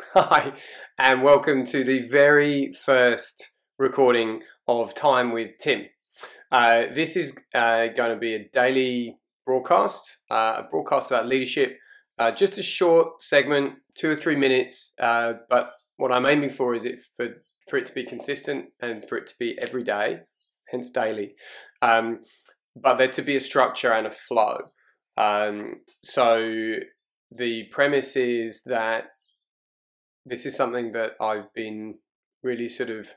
Hi, and welcome to the very first recording of Time with Tim. This is going to be a daily broadcast, a broadcast about leadership, just a short segment, 2 or 3 minutes, but what I'm aiming for is for it to be consistent and for it to be every day, hence daily, but there to be a structure and a flow. So the premise is that this is something that I've been really sort of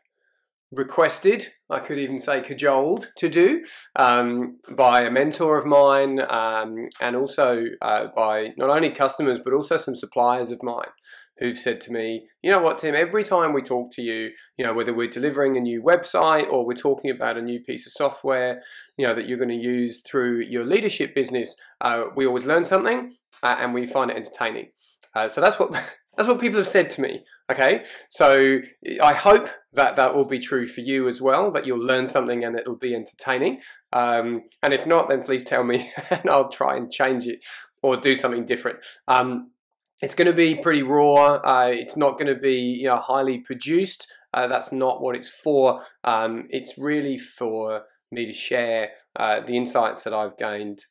requested, I could even say cajoled to do, by a mentor of mine, and also by not only customers but also some suppliers of mine who've said to me, you know what, Tim, every time we talk to you, whether we're delivering a new website or we're talking about a new piece of software, that you're going to use through your leadership business, we always learn something and we find it entertaining. So that's what people have said to me, okay? So I hope that that will be true for you as well, that you'll learn something and it'll be entertaining. And if not, then please tell me and I'll try and change it or do something different. It's going to be pretty raw. It's not going to be highly produced. That's not what it's for. It's really for me to share the insights that I've gained,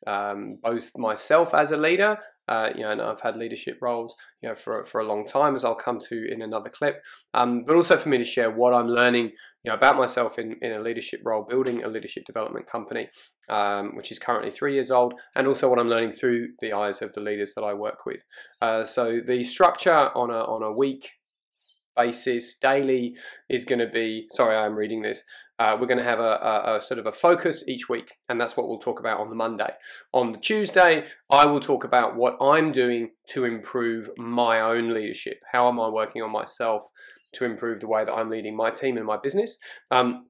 both myself as a leader, and I've had leadership roles, for a long time, as I'll come to in another clip, but also for me to share what I'm learning, about myself in a leadership role, building a leadership development company, which is currently 3 years old, and also what I'm learning through the eyes of the leaders that I work with. So the structure on a week basis, daily, is going to be, sorry, I'm reading this, we're going to have a sort of a focus each week, and that's what we'll talk about on the Monday. On the Tuesday, I will talk about what I'm doing to improve my own leadership. How am I working on myself to improve the way that I'm leading my team and my business? On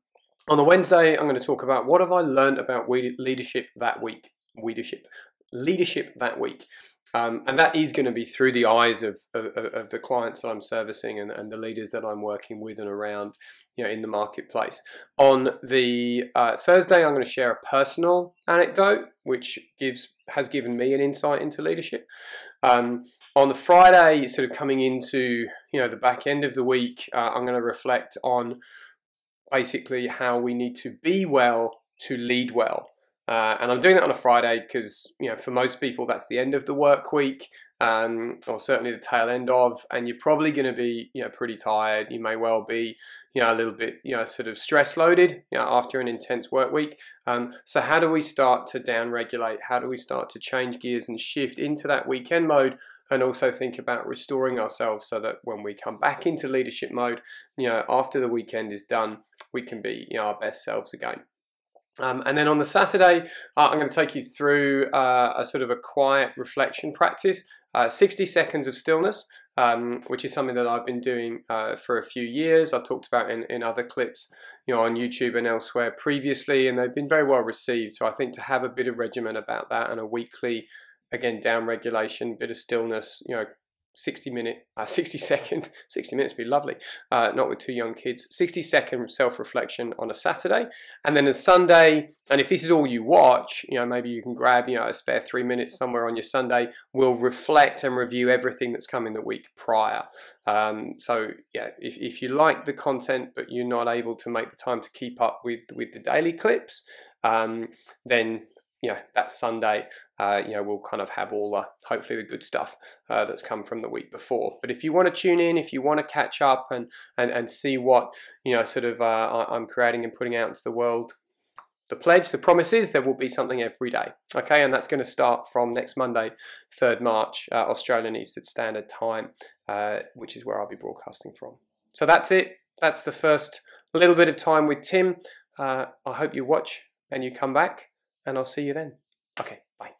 the Wednesday, I'm going to talk about what have I learned about leadership that week. Leadership that week. And that is going to be through the eyes of the clients that I'm servicing and the leaders that I'm working with and around, in the marketplace. On the Thursday, I'm going to share a personal anecdote, which has given me an insight into leadership. On the Friday, sort of coming into the back end of the week, I'm going to reflect on basically how we need to be well to lead well. And I'm doing that on a Friday because, for most people, that's the end of the work week, or certainly the tail end of, and you're probably going to be, pretty tired. You may well be, a little bit, sort of stress loaded, after an intense work week. So how do we start to down-regulate? How do we start to change gears and shift into that weekend mode, and also think about restoring ourselves so that when we come back into leadership mode, after the weekend is done, we can be, our best selves again. And then on the Saturday, I'm going to take you through a sort of a quiet reflection practice, 60 seconds of stillness, which is something that I've been doing for a few years. I've talked about in other clips, on YouTube and elsewhere previously, and they've been very well received. So I think to have a bit of regimen about that and a weekly, again, down regulation, bit of stillness, 60 minutes would be lovely, not with 2 young kids. 60-second self-reflection on a Saturday, and then a Sunday. And if this is all you watch, maybe you can grab a spare 3 minutes somewhere on your Sunday. We'll reflect and review everything that's come in the week prior. So yeah, if you like the content but you're not able to make the time to keep up with the daily clips, then that Sunday, we'll kind of have all hopefully the good stuff that's come from the week before. But if you want to tune in, if you want to catch up and see what, sort of I'm creating and putting out into the world, the pledge, the promise is there will be something every day. Okay, and that's going to start from next Monday, 3rd March, Australian Eastern Standard Time, which is where I'll be broadcasting from. So that's it. That's the first little bit of time with Tim. I hope you watch and you come back, and I'll see you then. Okay, bye.